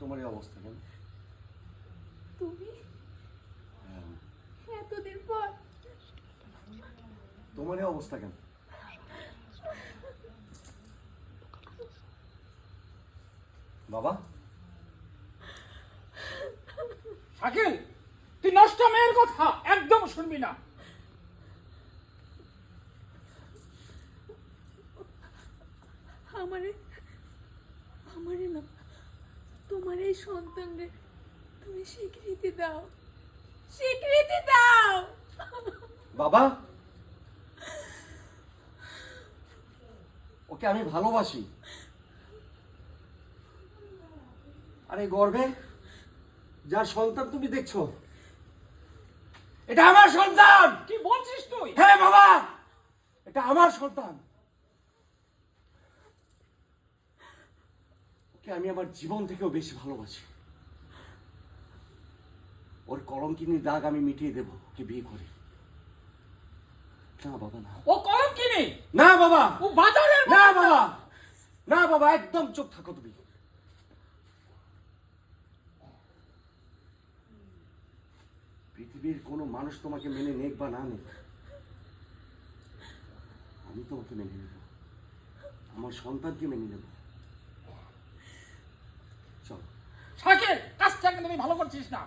তোমার এই অবস্থা কেন? তুমি এতদিন পর তোমার এই অবস্থা কেন? বাবা, শাকিল, তুই নষ্ট মেয়ের কথা একদম শুনবি না। আমারে আমারে না, তোমার এই সন্তানরে তুমি স্বীকৃতি দাও, স্বীকৃতি দাও। বাবা, ওকে আমি ভালোবাসি। আরে গর্বে যার সন্তান তুমি দেখছো, এটা আমার সন্তান। কি বলছিস তুই? হ্যাঁ বাবা, এটা আমার সন্তান। ওকে আমি আমার জীবন থেকেও বেশি ভালোবাসি। ওর কলঙ্কিনীর দাগ আমি মিটিয়ে দেবো ওকে বিয়ে করে। না বাবা না। ও কলঙ্কিনী না বাবা। ও বাজারের না বাচ্চা। বাবা, না বাবা, একদম চুপ থাকো তুমি। পৃথিবীর কোনো মানুষ তোমাকে মেনে নেক বা না নেক, আমি তোমাকে মেনে নেব, আমার সন্তানকে মেনে নেব। চল। শাকিল, কাজটা কিন্তু তুই ভালো করছিস না।